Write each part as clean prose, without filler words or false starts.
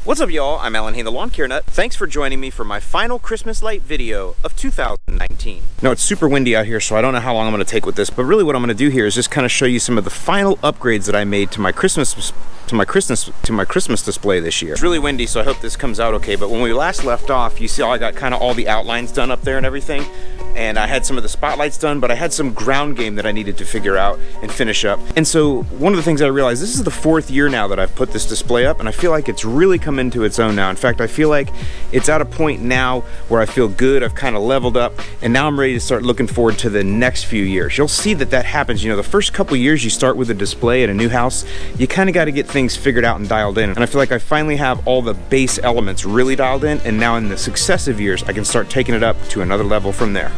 What's up, y'all? I'm Alan Hain, the Lawn Care Nut. Thanks for joining me for my final Christmas light video of 2019. Now, it's super windy out here, so I don't know how long I'm going to take with this, but really what I'm going to do here is just kind of show you some of the final upgrades that I made to my Christmas display this year. It's really windy, so I hope this comes out okay, but when we last left off, you see I got kind of all the outlines done up there and everything, and I had some of the spotlights done, but I had some ground game that I needed to figure out and finish up. And so one of the things I realized, this is the 4th year now that I've put this display up, and I feel like it's really come into its own now. In fact, I feel like it's at a point now where I feel good, I've kind of leveled up, and now I'm ready to start looking forward to the next few years. You'll see that that happens. You know, the first couple years you start with a display at a new house, you kind of got to get things figured out and dialed in. And I feel like I finally have all the base elements really dialed in, and now in the successive years, I can start taking it up to another level from there.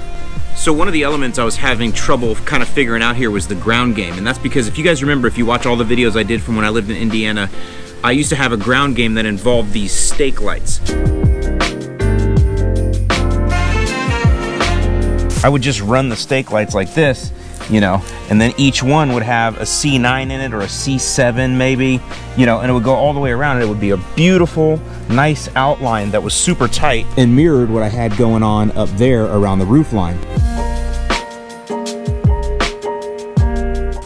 So one of the elements I was having trouble kind of figuring out here was the ground game, and that's because if you guys remember, if you watch all the videos I did from when I lived in Indiana, I used to have a ground game that involved these stake lights. I would just run the stake lights like this, you know, and then each one would have a C9 in it or a C7 maybe, you know, and it would go all the way around, and it would be a beautiful, nice outline that was super tight and mirrored what I had going on up there around the roof line.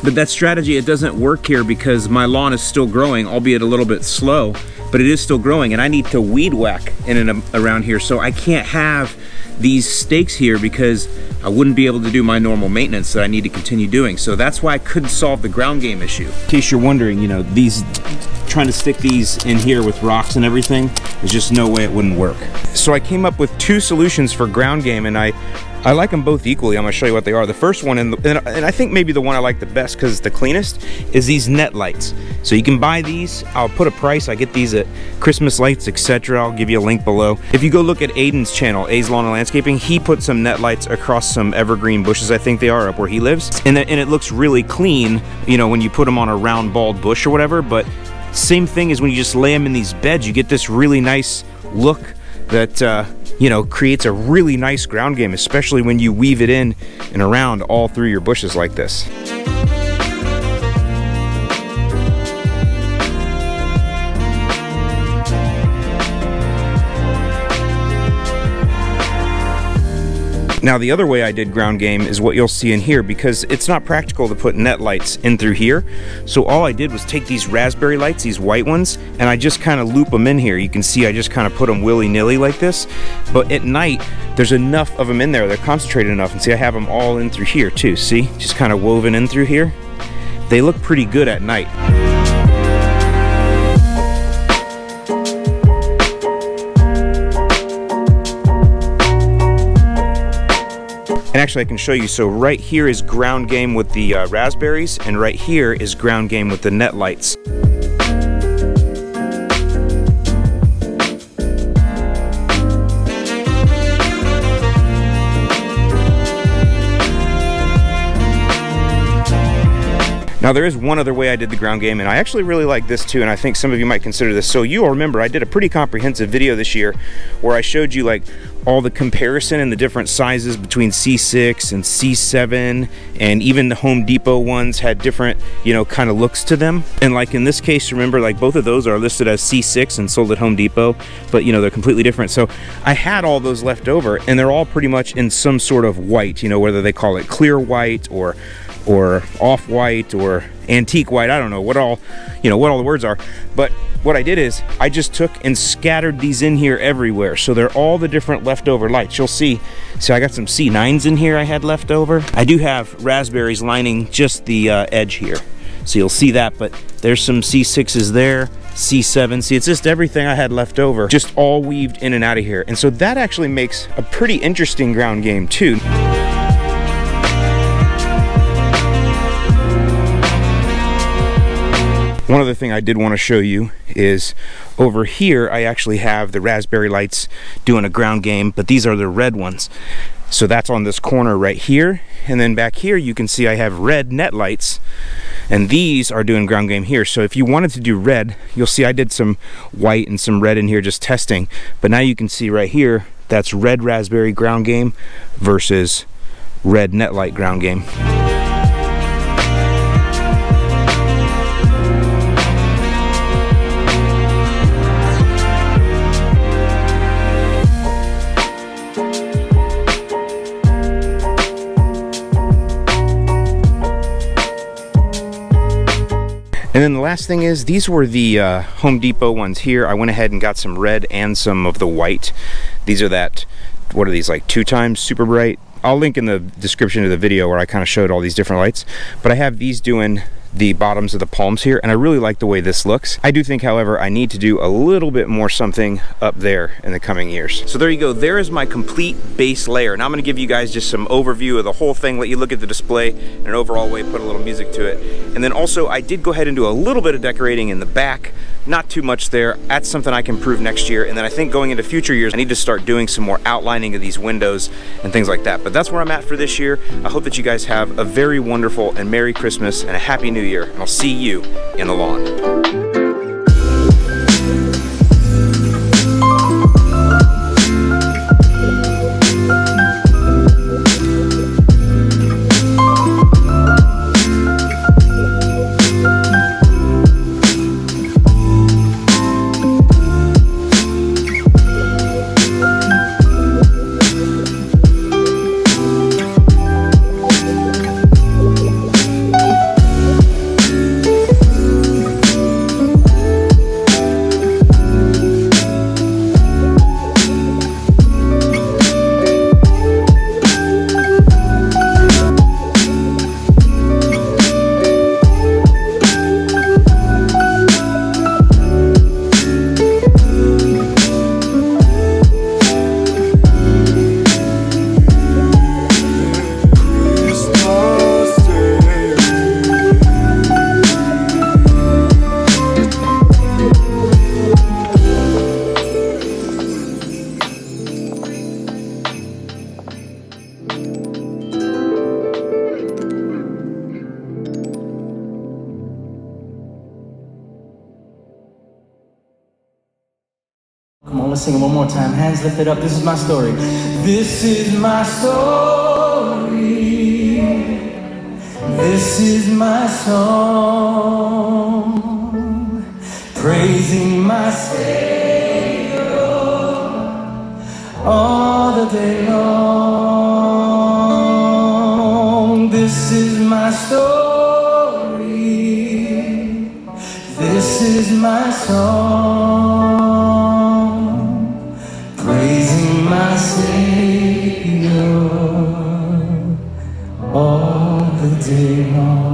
But that strategy, it doesn't work here because my lawn is still growing, albeit a little bit slow, but it is still growing, and I need to weed whack in and around here, so I can't have these stakes here because I wouldn't be able to do my normal maintenance that I need to continue doing. So that's why I couldn't solve the ground game issue. In case you're wondering, you know, trying to stick these in here with rocks and everything, there's just no way it wouldn't work. So I came up with 2 solutions for ground game, and I like them both equally. I'm gonna show you what they are. The first one, and I think maybe the one I like the best because it's the cleanest, is these net lights. So you can buy these. I'll put a price. I get these at Christmas Lights, etc. I'll give you a link below. If you go look at Aiden's channel, A's Lawn and Landscaping, he put some net lights across some evergreen bushes, I think they are, up where he lives. And it looks really clean, you know, when you put them on a round bald bush or whatever, but same thing as when you just lay them in these beds, you get this really nice look that, you know, creates a really nice ground game, especially when you weave it in and around all through your bushes like this. Now the other way I did ground game is what you'll see in here, because it's not practical to put net lights in through here. So all I did was take these raspberry lights, these white ones, and I just kind of loop them in here. You can see I just kind of put them willy-nilly like this. But at night, there's enough of them in there. They're concentrated enough. And see, I have them all in through here too. See, just kind of woven in through here. They look pretty good at night. And actually I can show you, so right here is ground game with the raspberries, and right here is ground game with the net lights. Now there is one other way I did the ground game, and I actually really like this too, and I think some of you might consider this. So you'll remember I did a pretty comprehensive video this year where I showed you like all the comparison and the different sizes between C6 and C7, and even the Home Depot ones had different, you know, kind of looks to them. And like in this case, remember, like both of those are listed as C6 and sold at Home Depot, but you know, they're completely different. So I had all those left over, and they're all pretty much in some sort of white, you know, whether they call it clear white or off-white or antique white, I don't know what all, you know, what all the words are. But what I did is I just took and scattered these in here everywhere, so they're all the different leftover lights. You'll see, so I got some C9s in here I had left over. I do have raspberries lining just the edge here, so you'll see that, but there's some C6s there, C7. See, it's just everything I had left over, just all weaved in and out of here. And so that actually makes a pretty interesting ground game too. One other thing I did want to show you is over here I actually have the raspberry lights doing a ground game, but these are the red ones. So that's on this corner right here, and then back here you can see I have red net lights, and these are doing ground game here. So if you wanted to do red, you'll see I did some white and some red in here just testing, but now you can see right here that's red raspberry ground game versus red net light ground game. And then the last thing is, these were the Home Depot ones here. I went ahead and got some red and some of the white. These are that, what are these, like 2 times super bright? I'll link in the description of the video where I kind of showed all these different lights. But I have these doing the bottoms of the palms here, and I really like the way this looks. I do think, however, I need to do a little bit more something up there in the coming years. So there you go. There is my complete base layer. Now I'm going to give you guys just some overview of the whole thing, let you look at the display in an overall way, put a little music to it. And then also I did go ahead and do a little bit of decorating in the back. Not too much there. That's something I can improve next year. And then I think going into future years, I need to start doing some more outlining of these windows and things like that. But that's where I'm at for this year. I hope that you guys have a very wonderful and Merry Christmas and a Happy New Year. And I'll see you in the lawn. Come on, let's sing it one more time. Hands lifted up. This is my story. This is my story. This is my song. Praising my Savior all the day long. This is my story. This is my song. Praising my Savior all the day long.